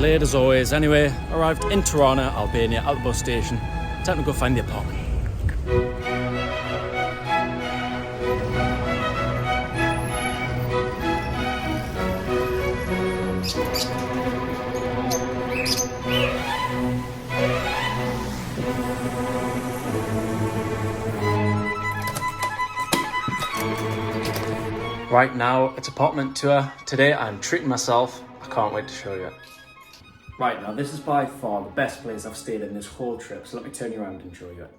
Delayed as always. Anyway, arrived in Tirana, Albania, at the bus station. Time to go find the apartment. Right now, it's apartment tour. Today I'm treating myself. I can't wait to show you. Right now, this is by far the best place I've stayed in this whole trip, so let me turn you around and show you it.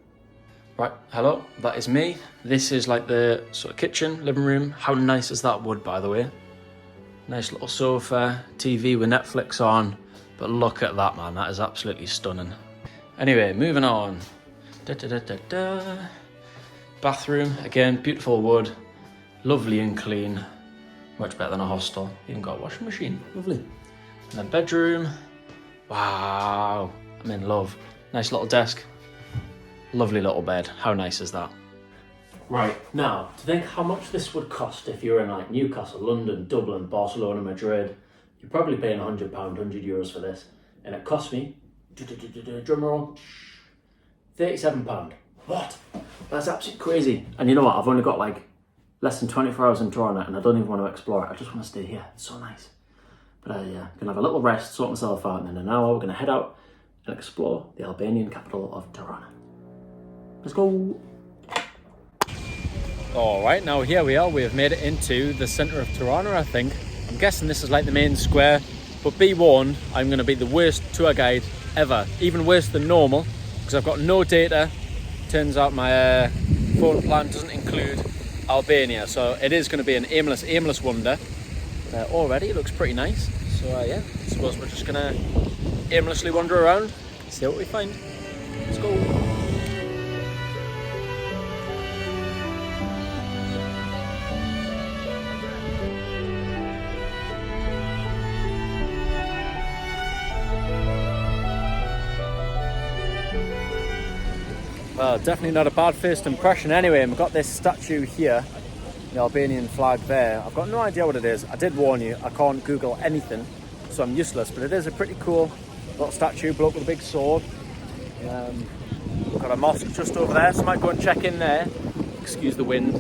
Right, hello, that is me. This is like the sort of kitchen, living room. How nice is that wood, by the way? Nice little sofa, TV with Netflix on. But look at that, man, that is absolutely stunning. Anyway, moving on. Bathroom, again, beautiful wood. Lovely and clean, much better than a hostel. Even got a washing machine, lovely. And then bedroom, wow, I'm in love. Nice little desk, lovely little bed. How nice is that? Right, now, to think how much this would cost if you were in like Newcastle, London, Dublin, Barcelona, Madrid, you're probably paying £100, €100 for this. And it cost me, drum roll, £37. What? That's absolutely crazy. And you know what, I've only got like less than 24 hours in Tirana and I don't even want to explore it. I just want to stay here. It's so nice. But yeah, gonna have a little rest, sort myself out, and then in an hour we're gonna head out and explore the Albanian capital of Tirana. Let's go. All right, now here we are. We have made it into the center of Tirana, I think. I'm guessing this is like the main square, but be warned, I'm gonna be the worst tour guide ever. Even worse than normal, because I've got no data. Turns out my phone plan doesn't include Albania, so it is going to be an aimless wonder. Already it looks pretty nice, so yeah, I suppose we're just gonna aimlessly wander around, see what we find. Let's go. Well, definitely not a bad first impression anyway. We've got this statue here, the Albanian flag there. I've got no idea what it is. I did warn you, I can't Google anything, so I'm useless, but it is a pretty cool little statue, bloke with a big sword. We've got a mosque just over there, so I might go and check in there. Excuse the wind.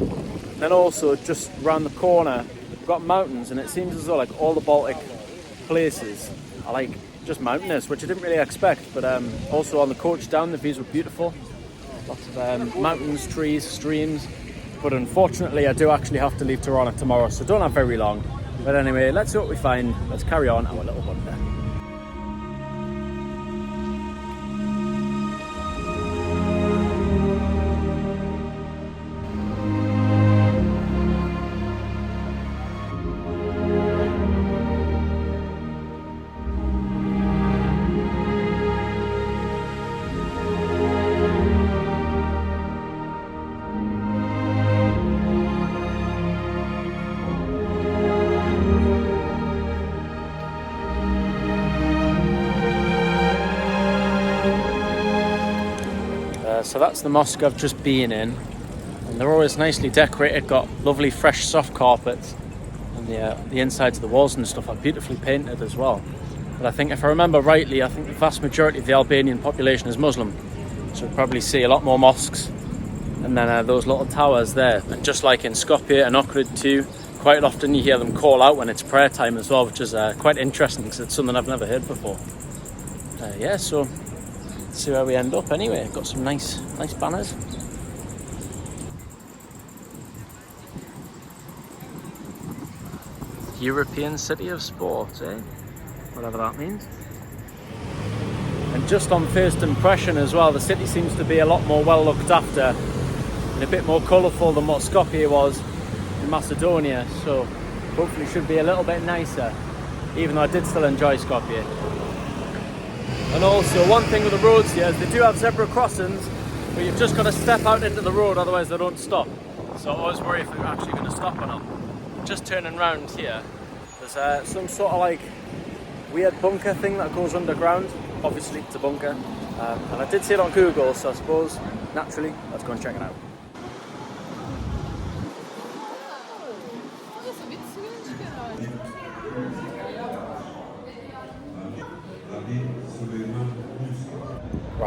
Then also, just around the corner, we've got mountains, and it seems as though like all the Baltic places are like just mountainous, which I didn't really expect, but also on the coach down, the views were beautiful. Lots of mountains, trees, streams. But unfortunately, I do actually have to leave Tirana tomorrow, so don't have very long. But anyway, let's see what we find. Let's carry on our little wander. So that's the mosque I've just been in, and they're always nicely decorated, got lovely fresh soft carpets, and the insides of the walls and stuff are beautifully painted as well. But I think if I remember rightly, I think the vast majority of the Albanian population is Muslim, so we'll probably see a lot more mosques, and then those little towers there. And just like in Skopje and Ohrid too, quite often you hear them call out when it's prayer time as well, which is quite interesting because it's something I've never heard before. Yeah, so see where we end up anyway. Got some nice banners. European City of Sport, eh? Whatever that means. And just on first impression as well, the city seems to be a lot more well looked after and a bit more colourful than what Skopje was in Macedonia, so hopefully should be a little bit nicer, even though I did still enjoy Skopje. And also, one thing with the roads here is they do have zebra crossings, but you've just got to step out into the road, otherwise they don't stop. So I always worry if they're actually going to stop or not. Just turning round here, there's some sort of like weird bunker thing that goes underground. Obviously, it's a bunker. And I did see it on Google, so I suppose, naturally, let's go and check it out.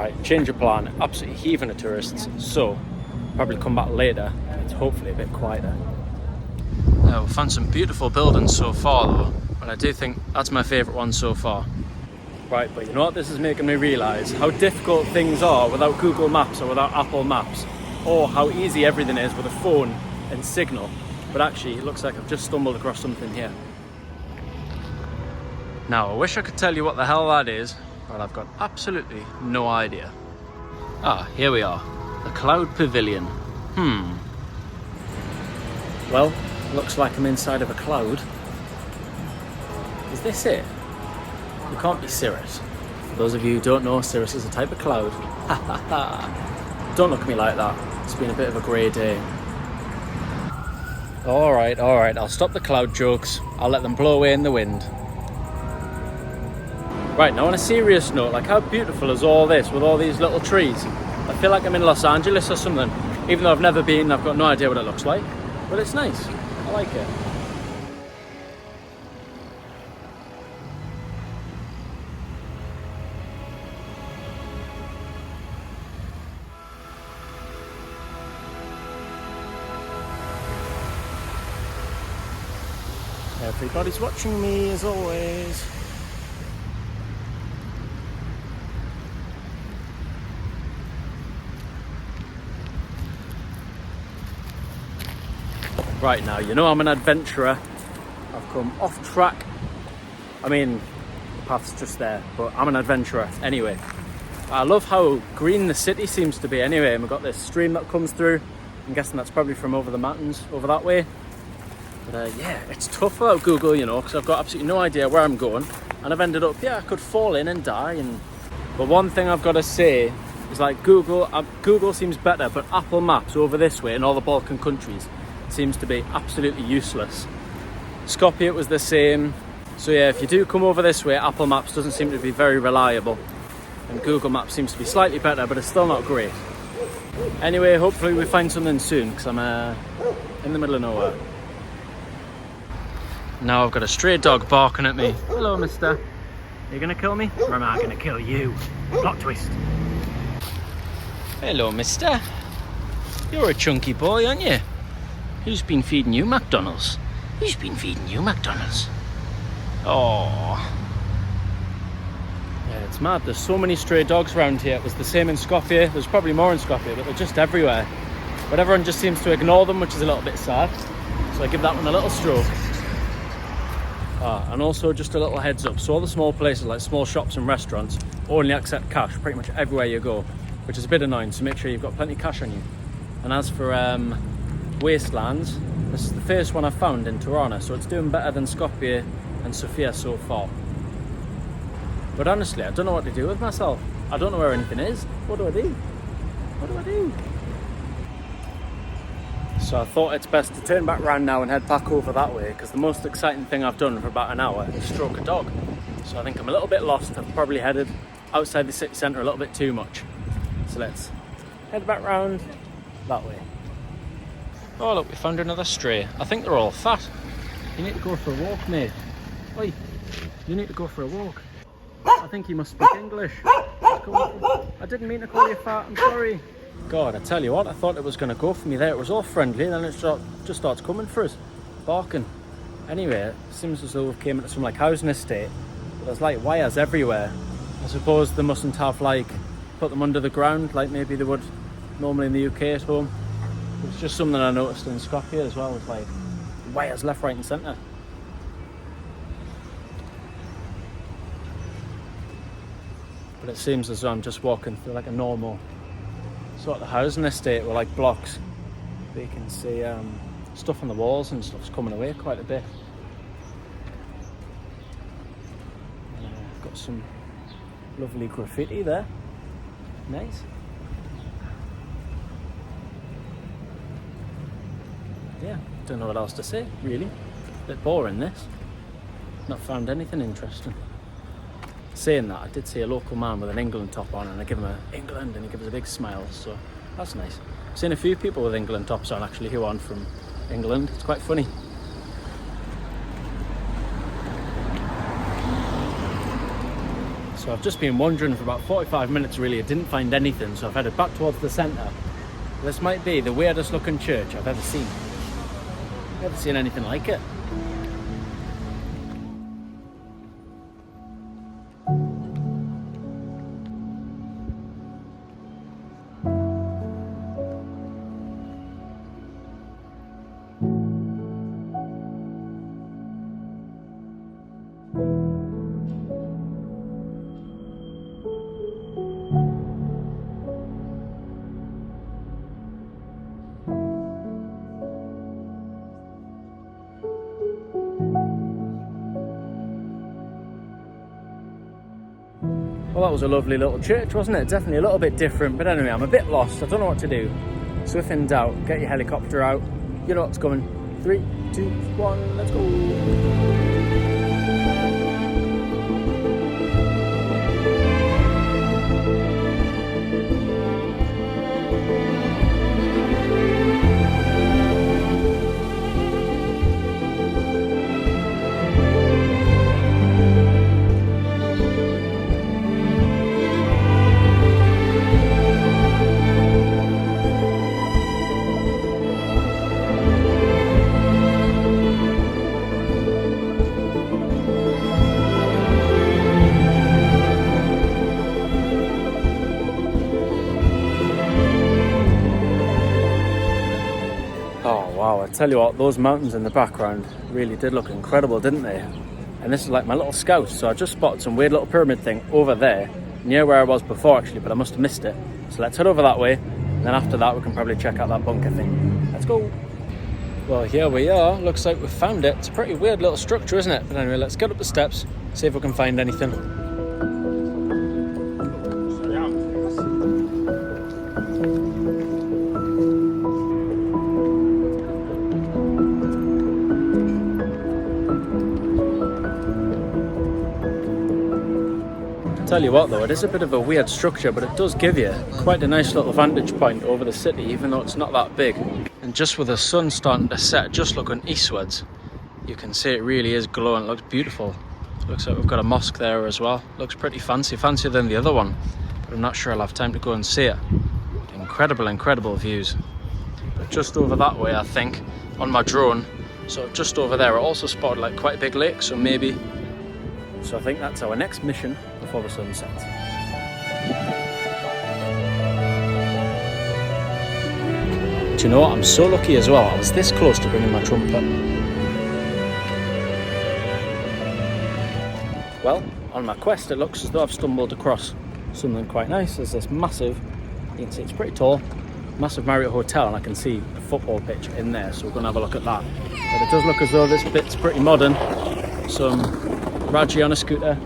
Right, change of plan. Absolutely heaving of tourists. So, probably come back later. It's hopefully a bit quieter. Now, we've found some beautiful buildings so far though. But I do think that's my favourite one so far. Right, but you know what this is making me realise? How difficult things are without Google Maps or without Apple Maps. Or how easy everything is with a phone and signal. But actually, it looks like I've just stumbled across something here. Now, I wish I could tell you what the hell that is, but I've got absolutely no idea. Ah, here we are. The Cloud Pavilion. Well, looks like I'm inside of a cloud. Is this it? It can't be cirrus. For those of you who don't know, cirrus is a type of cloud. Ha ha ha. Don't look at me like that. It's been a bit of a grey day. Alright, I'll stop the cloud jokes. I'll let them blow away in the wind. Right, now on a serious note, like how beautiful is all this with all these little trees? I feel like I'm in Los Angeles or something. Even though I've never been, I've got no idea what it looks like. But it's nice. I like it. Everybody's watching me as always. Right, now, you know I'm an adventurer. I've come off track. I mean, the path's just there, but I'm an adventurer anyway. I love how green the city seems to be anyway, and we've got this stream that comes through. I'm guessing that's probably from over the mountains, over that way. But yeah, it's tough without Google, you know, because I've got absolutely no idea where I'm going. And I've ended up, I could fall in and die. But one thing I've got to say is like Google seems better, but Apple Maps over this way in all the Balkan countries seems to be absolutely useless. Skopje was the same. So yeah, if you do come over this way, Apple Maps doesn't seem to be very reliable. And Google Maps seems to be slightly better, but it's still not great. Anyway, hopefully we find something soon, because I'm in the middle of nowhere. Now I've got a stray dog barking at me. Hello, mister. Are you going to kill me? Or am I going to kill you? Plot twist. Hello, mister. You're a chunky boy, aren't you? Who's been feeding you McDonald's? Who's been feeding you McDonald's? Oh. Yeah, it's mad. There's so many stray dogs around here. It was the same in Skopje. There's probably more in Skopje, but they're just everywhere. But everyone just seems to ignore them, which is a little bit sad. So I give that one a little stroke. And also just a little heads up. So all the small places, like small shops and restaurants, only accept cash pretty much everywhere you go, which is a bit annoying. So make sure you've got plenty of cash on you. And as for wastelands, this is the first one I've found in Tirana, so it's doing better than Skopje and Sofia so far. But honestly, I don't know what to do with myself. I don't know where anything is. What do I do? What do I do? So I thought it's best to turn back around now and head back over that way, because the most exciting thing I've done for about an hour is stroke a dog. So I think I'm a little bit lost. I've probably headed outside the city centre a little bit too much. So let's head back round that way. Oh look, we found another stray. I think they're all fat. You need to go for a walk, mate. Oi, you need to go for a walk. I think you must speak English. I didn't mean to call you fat, I'm sorry. God, I tell you what, I thought it was going to go for me there. It was all friendly, and then it just starts coming for us, barking. Anyway, it seems as though we've came into some like housing estate. But there's like wires everywhere. I suppose they mustn't have like put them under the ground like maybe they would normally in the UK at home. It's just something I noticed in Skopje as well. It's like wires left, right and centre. But it seems as though I'm just walking through like a normal sort of housing estate with like blocks. But you can see stuff on the walls and stuff's coming away quite a bit. Got some lovely graffiti there. Nice. Yeah, don't know what else to say, really. A bit boring this. Not found anything interesting. Saying that, I did see a local man with an England top on, and I give him a England, and he gives a big smile, so that's nice. I've seen a few people with England tops on actually who aren't from England. It's quite funny. So So I've just been wandering for about 45 minutes really. I didn't find anything, so I've headed back towards the centre. This might be the weirdest looking church I've ever seen. Never seen anything like it. Well, that was a lovely little church, wasn't it? Definitely a little bit different, but anyway, I'm a bit lost. I don't know what to do. So if in doubt, get your helicopter out. You know what's coming. 3, 2, 1, let's go. Wow, I tell you what, those mountains in the background really did look incredible, didn't they? And this is like my little scout, so I just spotted some weird little pyramid thing over there, near where I was before actually, but I must have missed it. So let's head over that way, and then after that we can probably check out that bunker thing. Let's go! Well, here we are. Looks like we've found it. It's a pretty weird little structure, isn't it? But anyway, let's get up the steps, see if we can find anything. Tell you what though, it is a bit of a weird structure, but it does give you quite a nice little vantage point over the city, even though it's not that big. And just with the sun starting to set, just looking eastwards, you can see it really is glowing. It looks beautiful. Looks like we've got a mosque there as well. Looks pretty fancy, fancier than the other one, but I'm not sure I'll have time to go and see it. Incredible views. But just over that way, I think, on my drone, so just over there, I also spotted like quite a big lake, so maybe. So I think that's our next mission before the sun sets. Do you know what? I'm so lucky as well. I was this close to bringing my trumpet. Well, on my quest, it looks as though I've stumbled across something quite nice. There's this massive, you can see it's pretty tall, massive Marriott hotel, and I can see a football pitch in there, so we're going to have a look at that. But it does look as though this bit's pretty modern. Some Raji on a scooter.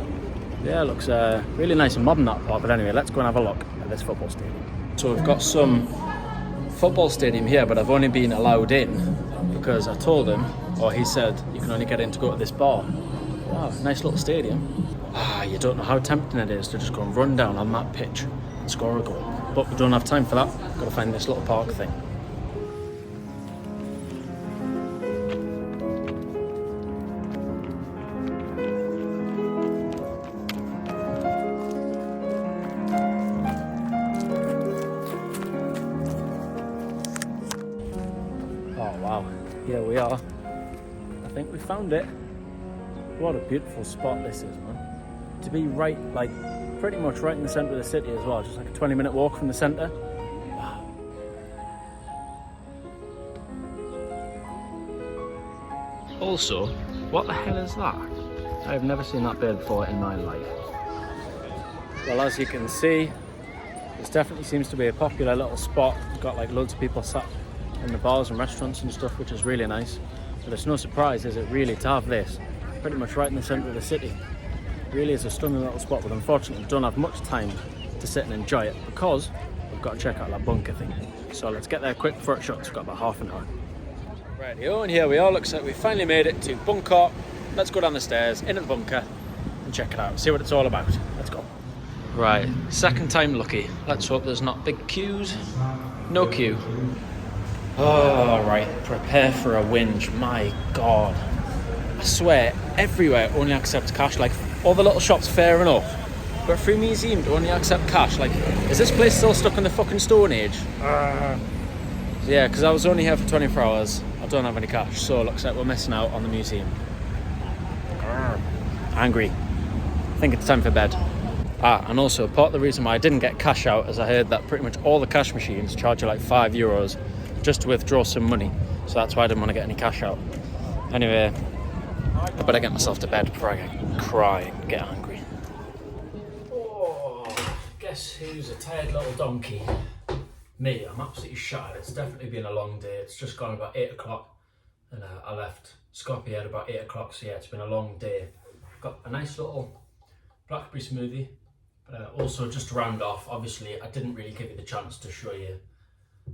Yeah, it looks really nice and modern, that part. But anyway, let's go and have a look at this football stadium. So we've got some football stadium here, but I've only been allowed in because I told him, or he said, you can only get in to go to this bar. Wow, nice little stadium. You don't know how tempting it is to just go and run down on that pitch and score a goal. But we don't have time for that. We've got to find this little park thing. Here we are. I think we found it. What a beautiful spot this is, man. To be right, like, pretty much right in the centre of the city as well. Just like a 20-minute walk from the centre. Wow. Also, what the hell is that? I've never seen that bird before in my life. Well, as you can see, this definitely seems to be a popular little spot. We've got like loads of people sat in the bars and restaurants and stuff, which is really nice. But it's no surprise, is it really, to have this pretty much right in the centre of the city. It really is a stunning little spot, but unfortunately we don't have much time to sit and enjoy it because we've got to check out that bunker thing. So let's get there quick before it shuts. We've got about half an hour. Rightio, and here we are. Looks like we finally made it to Bunk'Art. Let's go down the stairs, into the bunker and check it out, see what it's all about. Let's go. Right, second time lucky. Let's hope there's not big queues. No queue. Oh, right, prepare for a whinge, my God. I swear, everywhere only accepts cash, like all the little shops, fair enough. But through museum, do only accept cash? Like, is this place still stuck in the fucking Stone Age? Yeah, because I was only here for 24 hours. I don't have any cash, so it looks like we're missing out on the museum. Angry. I think it's time for bed. And also, part of the reason why I didn't get cash out is I heard that pretty much all the cash machines charge you like €5 just to withdraw some money. So that's why I didn't want to get any cash out. Anyway, I better get myself to bed before I cry and get angry. Oh, guess who's a tired little donkey? Me. I'm absolutely shattered. It's definitely been a long day. It's just gone about 8 o'clock and I left Skopje at about 8 o'clock. So yeah, it's been a long day. Got a nice little blackberry smoothie. Also, just to round off, obviously I didn't really give you the chance to show you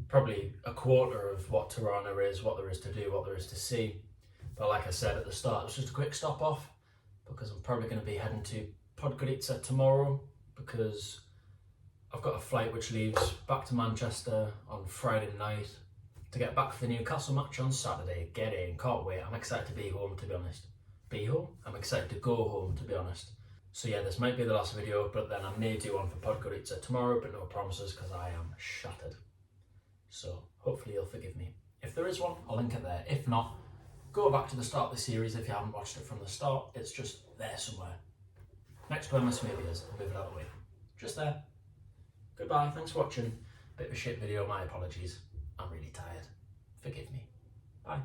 probably a quarter of what Tirana is, what there is to do, what there is to see. But like I said at the start, it's just a quick stop off because I'm probably going to be heading to Podgorica tomorrow because I've got a flight which leaves back to Manchester on Friday night to get back for the Newcastle match on Saturday. Get in, can't wait. I'm excited to be home, to be honest. Be home? I'm excited to go home, to be honest. So yeah, this might be the last video, but then I may do one for Podgorica tomorrow, but no promises because I am shattered. So hopefully you'll forgive me. If there is one, I'll link it there. If not, go back to the start of the series if you haven't watched it from the start. It's just there somewhere. Next to where my smoothie is, I'll move it out of the way. Just there. Goodbye, thanks for watching. Bit of a shit video, my apologies. I'm really tired. Forgive me. Bye.